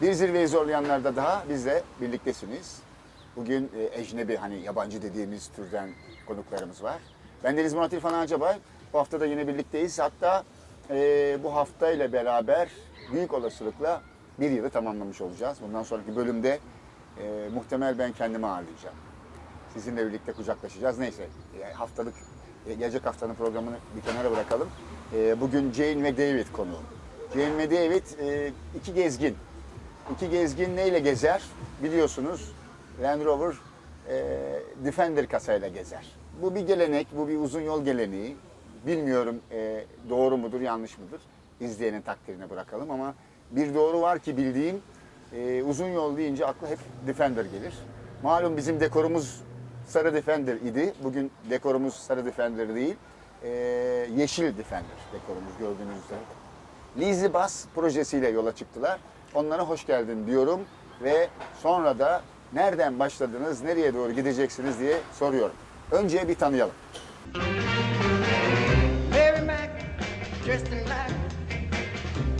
Bir zirveyi zorlayanlarda daha bizle birliktesiniz. Bugün ecnebi, hani yabancı dediğimiz türden konuklarımız var. Ben Deniz Murat İrfan Acabay. Bu hafta da yine birlikteyiz. Hatta bu hafta ile beraber büyük olasılıkla bir yılı tamamlamış olacağız. Bundan sonraki bölümde muhtemel ben kendimi ağırlayacağım. Sizinle birlikte kucaklaşacağız. Neyse, gelecek haftanın programını bir kenara bırakalım. Bugün Jane ve David konuğu. Jane ve David iki gezgin. İki gezgin neyle gezer? Biliyorsunuz, Land Rover Defender kasayla gezer. Bu bir gelenek, bu bir uzun yol geleneği. Bilmiyorum doğru mudur, yanlış mıdır? İzleyenin takdirine bırakalım ama bir doğru var ki bildiğim, uzun yol deyince akla hep Defender gelir. Malum bizim dekorumuz sarı Defender idi. Bugün dekorumuz sarı Defender değil, yeşil Defender dekorumuz gördüğünüz üzere. LizzyBus projesiyle yola çıktılar. Onlara hoş geldin diyorum ve sonra da nereden başladınız, nereye doğru gideceksiniz diye soruyorum. Önce bir tanıyalım. Mary Mac, dressed in black,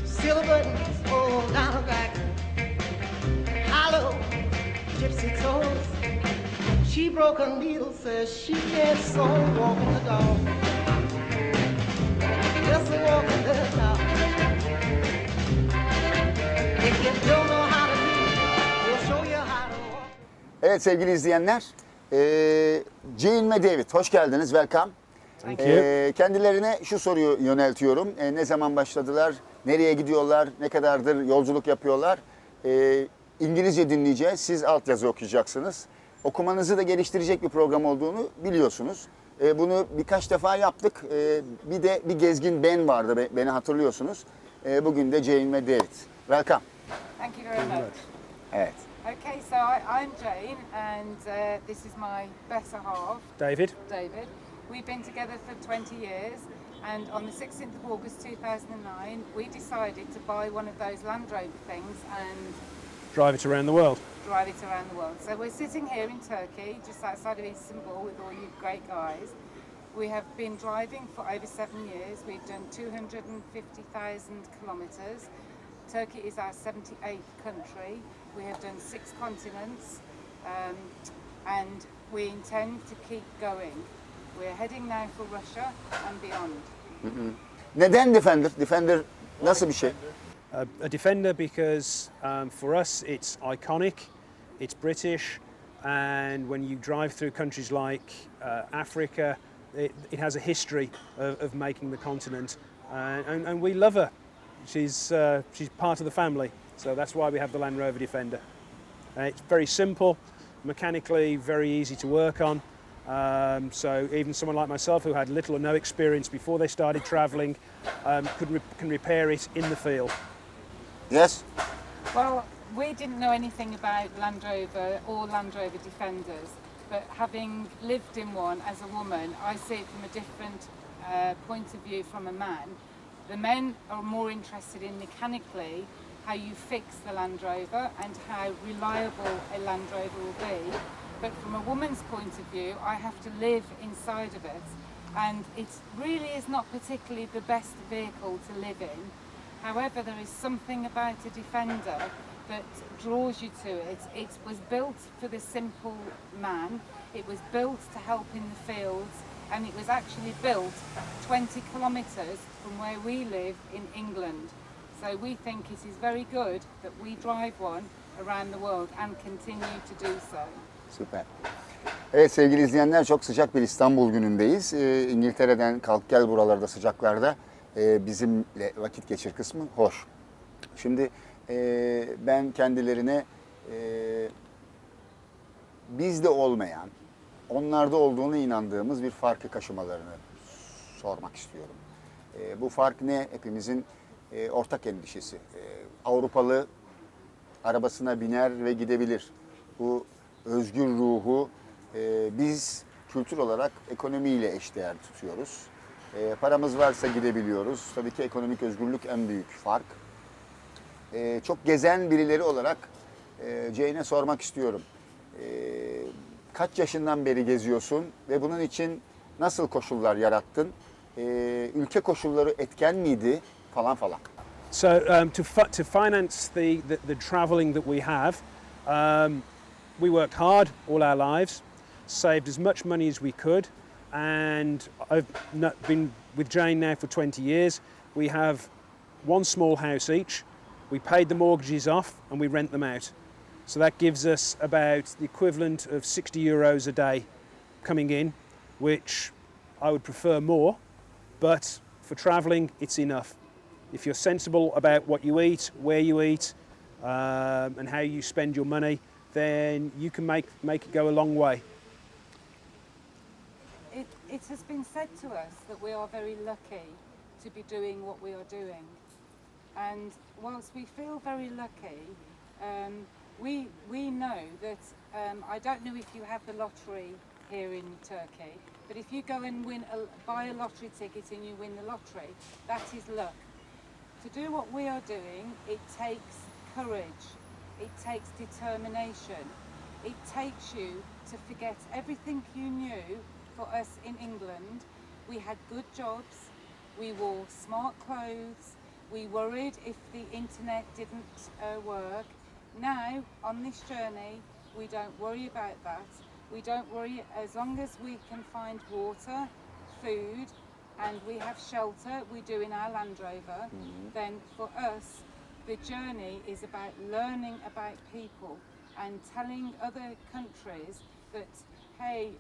silver buttons all down her back, hollow gypsy toes. She broke her needle, says she can't sew, walking the dog. Just a walking the dog. If you don't know how to do it, we'll show you how to walk. Evet sevgili izleyenler, Jane ve David hoş geldiniz, welcome. Thank you. Kendilerine şu soruyu yöneltiyorum. Ne zaman başladılar, nereye gidiyorlar, ne kadardır yolculuk yapıyorlar? İngilizce dinleyeceğiz, siz altyazı okuyacaksınız. Okumanızı da geliştirecek bir program olduğunu biliyorsunuz. Bunu birkaç defa yaptık. Bir de bir gezgin ben vardı, beni hatırlıyorsunuz. Bugün de Jane ve David. Welcome. Thank you very much. Evet. Okay, so I'm Jane, and this is my better half, David. David. We've been together for 20 years, and on the 16th of August 2009, we decided to buy one of those Land Rover things and Drive it around the world. drive it around the world. So we're sitting here in Turkey, just outside of Istanbul, with all you great guys. We have been driving for over 7 years. We've done 250,000 kilometres. Turkey is our 78th country. We have done 6 continents, and we intend to keep going. We're heading now for Russia and beyond. Neden Defender? Defender nasıl bir şey? A Defender because for us it's iconic, it's British, and when you drive through countries like Africa, it has a history of making the continent, and we love her. She's part of the family, so that's why we have the Land Rover Defender. It's very simple, mechanically very easy to work on. So even someone like myself who had little or no experience before they started travelling can repair it in the field. Yes. Well, we didn't know anything about Land Rover or Land Rover Defenders, but having lived in one as a woman, I see it from a different point of view from a man. The men are more interested in mechanically how you fix the Land Rover and how reliable a Land Rover will be. But from a woman's point of view, I have to live inside of it, and it really is not particularly the best vehicle to live in. However, there is something about a Defender that draws you to it. It was built for the simple man. It was built to help in the fields, and it was actually built 20 kilometres from where we live in England. So we think it is very good that we drive one around the world and continue to do so. Süper. Evet sevgili izleyenler, çok sıcak bir İstanbul günündeyiz. İngiltere'den kalk gel buralarda sıcaklarda bizimle vakit geçir kısmı hoş. Şimdi ben kendilerine bizde olmayan, onlarda olduğunu inandığımız bir farkı kaşımalarını sormak istiyorum. Bu fark ne? Hepimizin ortak endişesi. Avrupalı arabasına biner ve gidebilir. Bu özgür ruhu biz kültür olarak ekonomiyle eşdeğer tutuyoruz. Paramız varsa gidebiliyoruz. Tabii ki ekonomik özgürlük en büyük fark. Çok gezen birileri olarak Jane'e sormak istiyorum. Kaç yaşından beri geziyorsun ve bunun için nasıl koşullar yarattın? Ülke koşulları etken miydi falan falan. So to finance the travelling that we have, we worked hard all our lives, saved as much money as we could, and I've been with Jane now for 20 years. We have one small house each. We paid the mortgages off and we rent them out. So that gives us about the equivalent of €60 a day coming in, which I would prefer more, but for travelling it's enough. If you're sensible about what you eat, where you eat, and how you spend your money, then you can make it go a long way. It has been said to us that we are very lucky to be doing what we are doing. And whilst we feel very lucky, we know that, I don't know if you have the lottery here in Turkey, but if you go and buy a lottery ticket and you win the lottery, that is luck. To do what we are doing, it takes courage, it takes determination, it takes you to forget everything you knew. For us in England, we had good jobs, we wore smart clothes, we worried if the internet didn't work. Now, on this journey, we don't worry about that. We don't worry, as long as we can find water, food, and we have shelter, we do in our Land Rover, then for us, the journey is about learning about people and telling other countries that, hey,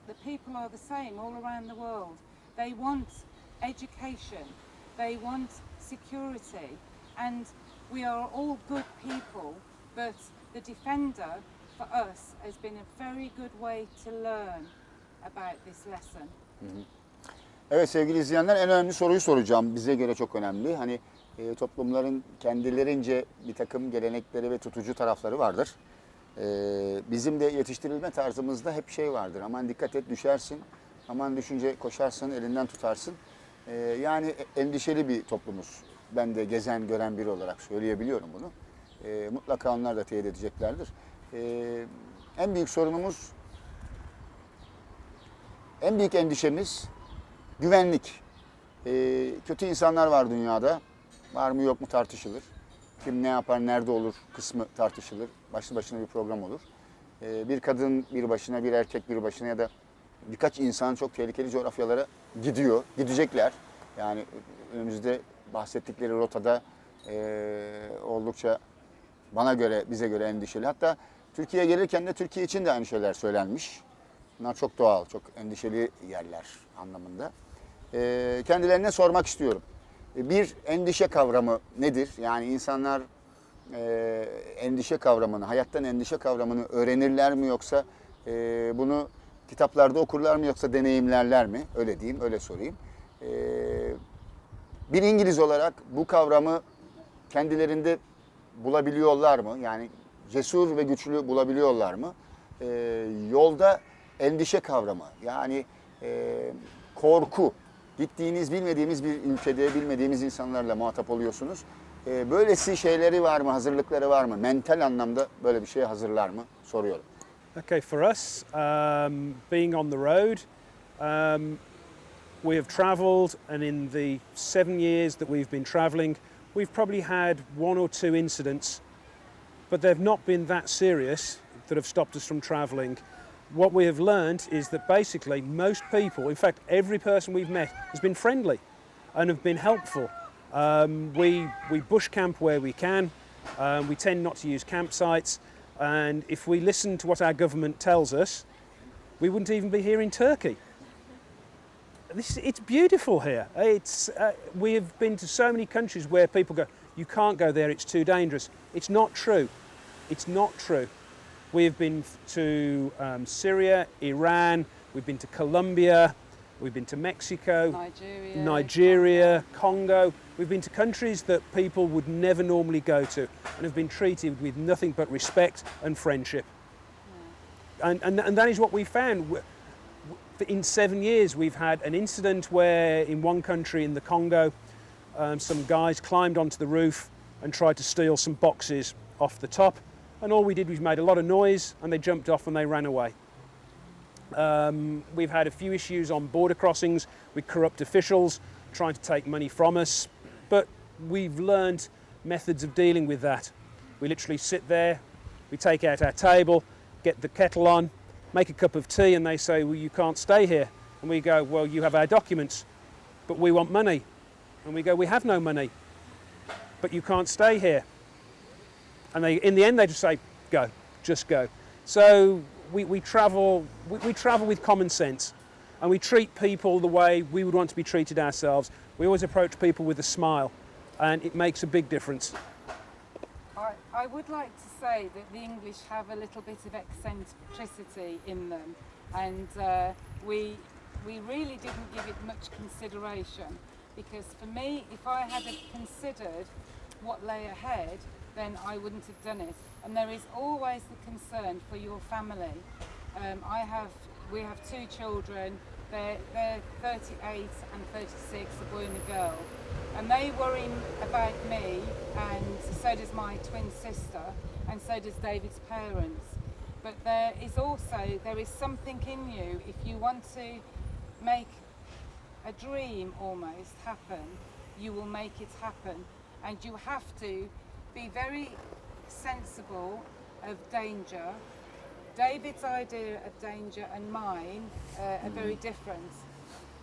the people are the same all around the world. They want education, they want security, and we are all good people, but the Defender for us has been a very good way to learn about this lesson. Evet sevgili izleyenler, en önemli soruyu soracağım. Bize göre çok önemli. Hani toplumların kendilerince bir takım gelenekleri ve tutucu tarafları vardır. Bizim de yetiştirilme tarzımızda hep şey vardır. Aman dikkat et düşersin, aman düşünce koşarsın, elinden tutarsın. Yani endişeli bir toplumuz. Ben de gezen, gören biri olarak söyleyebiliyorum bunu. Mutlaka onlar da teyit edeceklerdir. En büyük sorunumuz, en büyük endişemiz güvenlik. Kötü insanlar var dünyada. Var mı yok mu tartışılır. Kim ne yapar, nerede olur kısmı tartışılır. Başlı başına bir program olur. Bir kadın bir başına, bir erkek bir başına ya da birkaç insan çok tehlikeli coğrafyalara gidiyor. Gidecekler. Yani önümüzde bahsettikleri rotada oldukça bana göre, bize göre endişeli. Hatta Türkiye'ye gelirken de Türkiye için de aynı şeyler söylenmiş. Bunlar çok doğal, çok endişeli yerler anlamında. Kendilerine sormak istiyorum. Bir, endişe kavramı nedir? Yani insanlar endişe kavramını, hayattan endişe kavramını öğrenirler mi yoksa bunu kitaplarda okurlar mı yoksa deneyimlerler mi? Öyle diyeyim, öyle sorayım. Bir İngiliz olarak bu kavramı kendilerinde bulabiliyorlar mı? Yani cesur ve güçlü bulabiliyorlar mı? Yolda endişe kavramı, yani korku. Gittiğiniz bilmediğimiz bir ülkede bilmediğimiz insanlarla muhatap oluyorsunuz. Böylesi şeyleri var mı, hazırlıkları var mı? Mental anlamda böyle bir şeye hazırlar mı? Soruyorum. Okay, for us, being on the road, we have travelled, and in the 7 years that we've been travelling, we've probably had 1 or 2 incidents, but they've not been that serious that have stopped us from travelling. What we have learned is that basically most people, in fact every person we've met, has been friendly and have been helpful. We bush camp where we can. We tend not to use campsites, and if we listen to what our government tells us, we wouldn't even be here in Turkey. It's beautiful here. We have been to so many countries where people go, you can't go there, it's too dangerous. It's not true. It's not true. We have been to Syria, Iran, we've been to Colombia, we've been to Mexico, Nigeria, Congo. We've been to countries that people would never normally go to and have been treated with nothing but respect and friendship. Yeah. And that is what we found. In 7 years we've had an incident where in one country in the Congo, some guys climbed onto the roof and tried to steal some boxes off the top. And all we did was made a lot of noise and they jumped off and they ran away. We've had a few issues on border crossings with corrupt officials trying to take money from us. But we've learned methods of dealing with that. We literally sit there, we take out our table, get the kettle on, make a cup of tea, and they say, well, you can't stay here. And we go, well, you have our documents, but we want money. And we go, we have no money, but you can't stay here. And they, in the end, they just say, go, just go. So we travel with common sense, and we treat people the way we would want to be treated ourselves. We always approach people with a smile, and it makes a big difference. I would like to say that the English have a little bit of eccentricity in them, and we really didn't give it much consideration, because for me, if I had considered what lay ahead, then I wouldn't have done it. And there is always the concern for your family. We have 2 children. They're 38 and 36, a boy and a girl, and they worry about me, and so does my twin sister, and so does David's parents. But there is something in you. If you want to make a dream almost happen, you will make it happen, and you have to be very sensible of danger. David's idea of danger and mine are very different.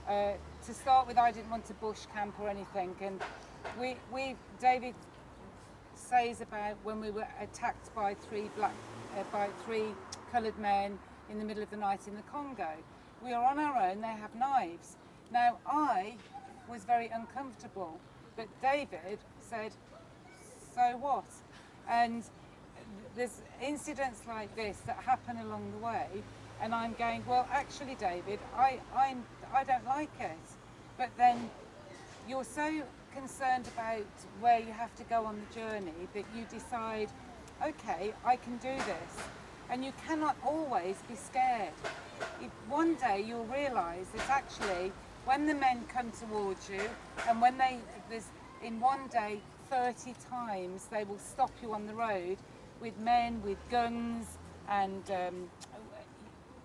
To start with, I didn't want to bush camp or anything, and David says about when we were attacked by 3 coloured men in the middle of the night in the Congo. We are on our own, they have knives. Now, I was very uncomfortable, but David said, so what? And there's incidents like this that happen along the way, and I'm going, well, actually, David, I don't like it. But then you're so concerned about where you have to go on the journey that you decide, okay, I can do this. And you cannot always be scared. One day you'll realise that actually, when the men come towards you, and when there's in one day 30 times they will stop you on the road with men with guns and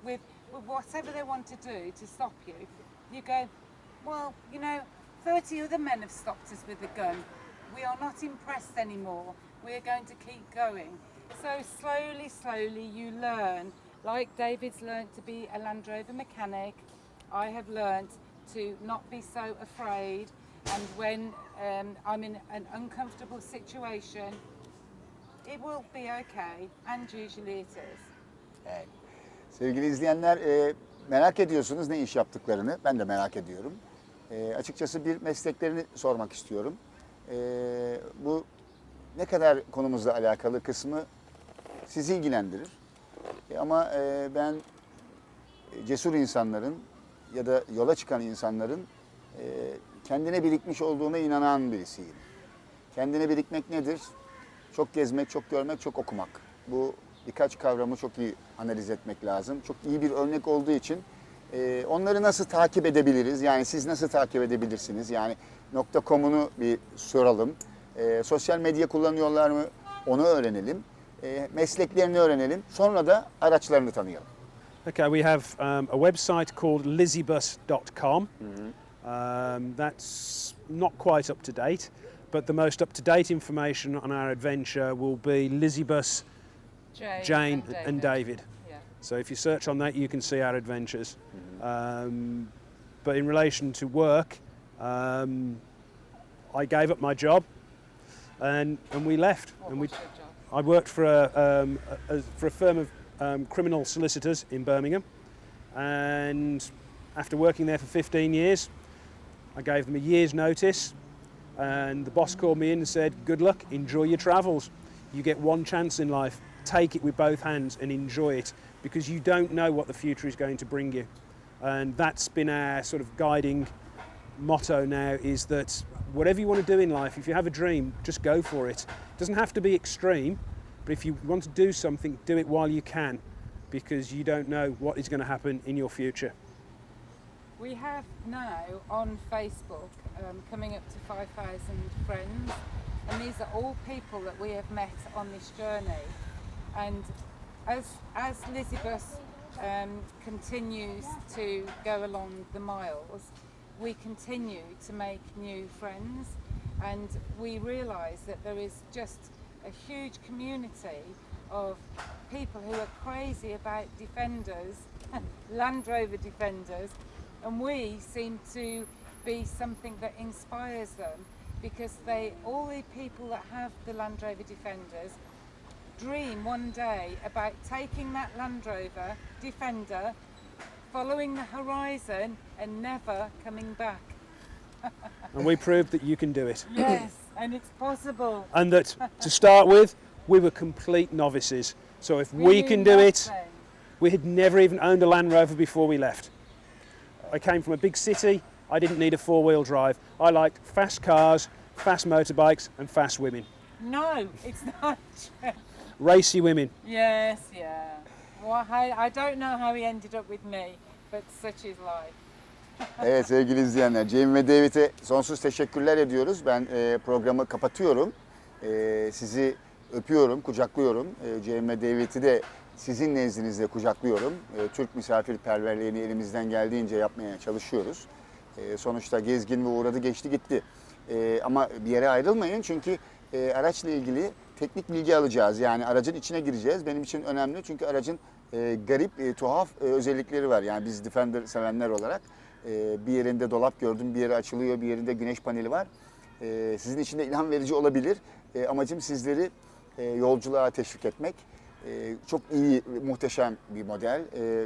with whatever they want to do to stop you, you go, well, 30 other men have stopped us with a gun. We are not impressed anymore. We are going to keep going. So slowly you learn, like David's learned to be a Land Rover mechanic. I have learned to not be so afraid, and when I'm in an uncomfortable situation, it will be okay, and usually it is. Evet. Sevgili izleyenler, merak ediyorsunuz ne iş yaptıklarını. Ben de merak ediyorum. Açıkçası bir mesleklerini sormak istiyorum. Bu ne kadar konumuzla alakalı kısmı sizi ilgilendirir. Ama ben cesur insanların ya da yola çıkan insanların kendine birikmiş olduğuna inanan birisiyim. Kendine birikmek nedir? Çok gezmek, çok görmek, çok okumak. Bu birkaç kavramı çok iyi analiz etmek lazım. Çok iyi bir örnek olduğu için onları nasıl takip edebiliriz? Yani siz nasıl takip edebilirsiniz? Yani .com'unu bir soralım. Sosyal medya kullanıyorlar mı? Onu öğrenelim. Mesleklerini öğrenelim. Sonra da araçlarını tanıyalım. Okay, we have a website called LizzyBus.com. That's not quite up to date, but the most up-to-date information on our adventure will be LizzyBus, Jane and David. Yeah. So if you search on that, you can see our adventures. But in relation to work, I gave up my job and we left. What's your job? I worked for a firm of criminal solicitors in Birmingham, and after working there for 15 years, I gave them a year's notice, and the boss called me in and said, good luck, enjoy your travels. You get one chance in life, take it with both hands and enjoy it, because you don't know what the future is going to bring you. And that's been our sort of guiding motto now, is that whatever you want to do in life, if you have a dream, just go for it. It doesn't have to be extreme, but if you want to do something, do it while you can, because you don't know what is going to happen in your future. We have now on Facebook coming up to 5,000 friends, and these are all people that we have met on this journey. And as LizzyBus continues to go along the miles, we continue to make new friends, and we realise that there is just a huge community of people who are crazy about Defenders, Land Rover Defenders, and we seem to be something that inspires them, because all the people that have the Land Rover Defenders dream one day about taking that Land Rover Defender, following the horizon and never coming back. And we proved that you can do it. Yes, and it's possible. And that, to start with, we were complete novices. So if we knew can do it, nothing. we had never even owned a Land Rover before we left. I came from a big city. I didn't need a four-wheel drive. I liked fast cars, fast motorbikes and fast women. No, it's not true. Racy women. Yes, yeah. Well, I don't know how he ended up with me, but such is life. Evet sevgili izleyenler, Jane ve David'e sonsuz teşekkürler ediyoruz. Ben programı kapatıyorum. Sizi öpüyorum, kucaklıyorum. Jane ve David'i de sizin nezdinizde kucaklıyorum. Türk misafirperverliğini elimizden geldiğince yapmaya çalışıyoruz. Sonuçta gezgin ve uğradı, geçti gitti. Ama bir yere ayrılmayın, çünkü araçla ilgili teknik bilgi alacağız. Yani aracın içine gireceğiz. Benim için önemli, çünkü aracın garip, tuhaf özellikleri var. Yani biz Defender sevenler olarak bir yerinde dolap gördüm, bir yeri açılıyor, bir yerinde güneş paneli var. Sizin için de ilham verici olabilir. Amacım sizleri yolculuğa teşvik etmek. Çok iyi, muhteşem bir model.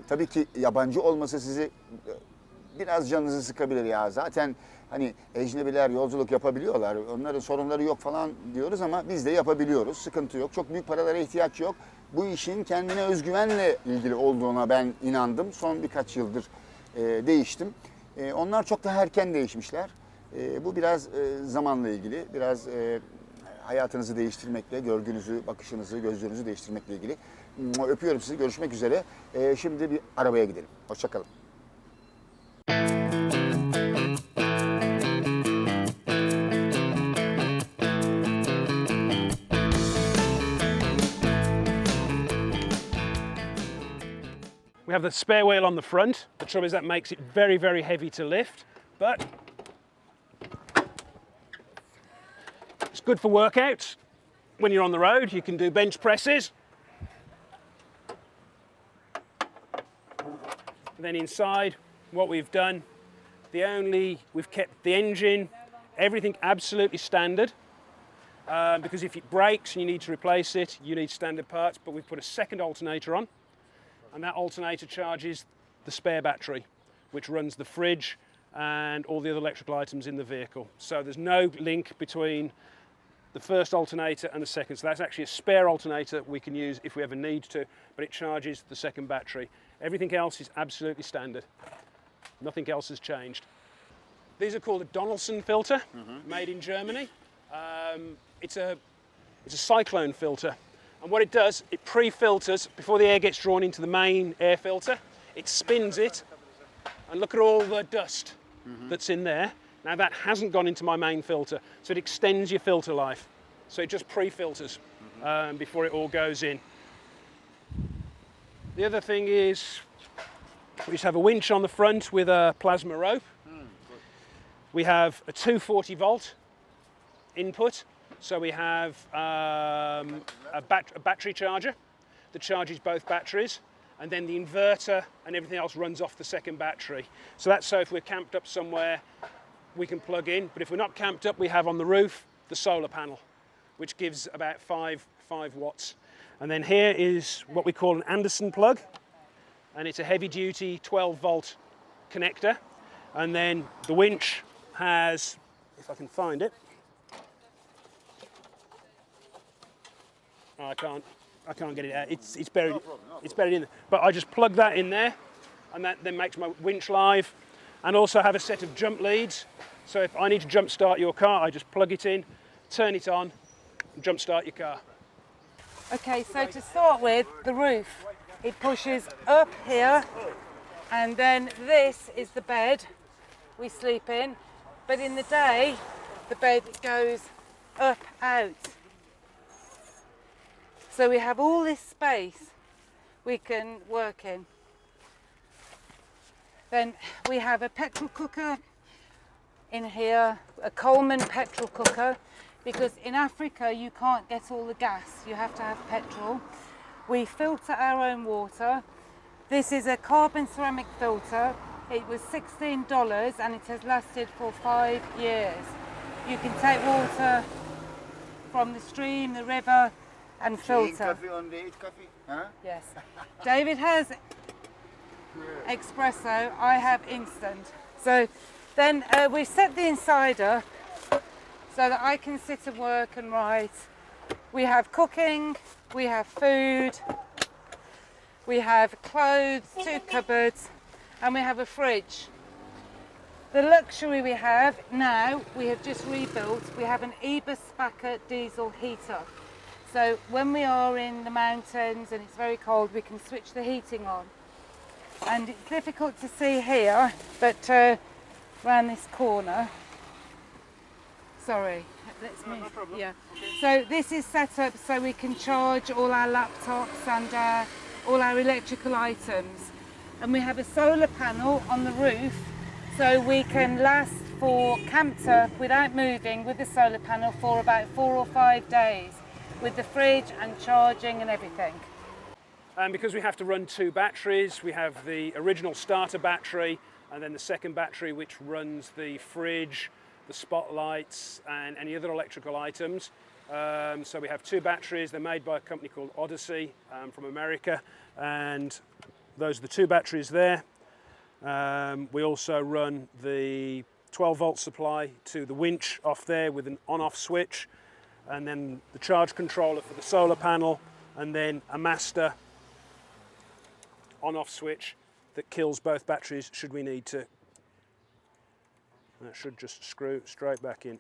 Tabii ki yabancı olması sizi biraz canınızı sıkabilir ya. Zaten hani ecnebiler yolculuk yapabiliyorlar, onların sorunları yok falan diyoruz, ama biz de yapabiliyoruz. Sıkıntı yok. Çok büyük paralara ihtiyaç yok. Bu işin kendine özgüvenle ilgili olduğuna ben inandım. Son birkaç yıldır değiştim. Onlar çok daha erken değişmişler. Bu biraz zamanla ilgili, biraz hayatınızı değiştirmekle, görgünüzü, bakışınızı, gözlerinizi değiştirmekle ilgili. Öpüyorum sizi. Görüşmek üzere. Şimdi bir arabaya gidelim. Hoşça kalın. We have the spare wheel on the front. The trouble is that makes it very, very heavy to lift, but it's good for workouts. When you're on the road, you can do bench presses. And then inside, what we've done, we've kept the engine, everything absolutely standard. Because if it breaks and you need to replace it, you need standard parts, but we've put a second alternator on. And that alternator charges the spare battery, which runs the fridge and all the other electrical items in the vehicle. So there's no link between the first alternator and the second. So that's actually a spare alternator we can use if we ever need to, but it charges the second battery. Everything else is absolutely standard. Nothing else has changed. These are called a Donaldson filter, made in Germany. It's a cyclone filter. And what it does, it pre-filters, before the air gets drawn into the main air filter, it spins it, and look at all the dust that's in there. Now that hasn't gone into my main filter, so it extends your filter life. So it just pre-filters before it all goes in. The other thing is, we just have a winch on the front with a plasma rope. We have a 240 volt input. So we have a battery charger that charges both batteries, and then the inverter and everything else runs off the second battery. So that's so if we're camped up somewhere, we can plug in. But if we're not camped up, we have on the roof the solar panel, which gives about 5 watts. And then here is what we call an Anderson plug, and it's a heavy-duty 12-volt connector. And then the winch has, if I can find it, I can't get it out. It's buried. It's buried in there. But I just plug that in there, and that then makes my winch live. And also have a set of jump leads. So if I need to jump start your car, I just plug it in, turn it on, and jump start your car. Okay, so to start with, the roof, it pushes up here, and then this is the bed we sleep in. But in the day, the bed goes up out. So we have all this space we can work in. Then we have a petrol cooker in here, a Coleman petrol cooker, because in Africa you can't get all the gas, you have to have petrol. We filter our own water. This is a carbon ceramic filter. It was $16 and it has lasted for 5 years. You can take water from the stream, the river, and filter. Coffee on the coffee? Huh? Yes. David has espresso, I have instant. So then we set the inside up so that I can sit and work and write. We have cooking, we have food, we have clothes, 2 cupboards, and we have a fridge. The luxury we have now, we have just rebuilt, we have an Spacker diesel heater. So when we are in the mountains and it's very cold, we can switch the heating on. And it's difficult to see here, but around this corner, sorry, let's move. No problem. Yeah. So this is set up so we can charge all our laptops and all our electrical items. And we have a solar panel on the roof so we can last for camped up without moving with the solar panel for about 4 or 5 days with the fridge and charging and everything. And because we have to run 2 batteries, we have the original starter battery and then the second battery which runs the fridge, the spotlights and any other electrical items. So we have 2 batteries. They're made by a company called Odyssey from America, and those are the 2 batteries there. We also run the 12-volt supply to the winch off there with an on-off switch, and then the charge controller for the solar panel, and then a master on-off switch that kills both batteries should we need to. That should just screw straight back in.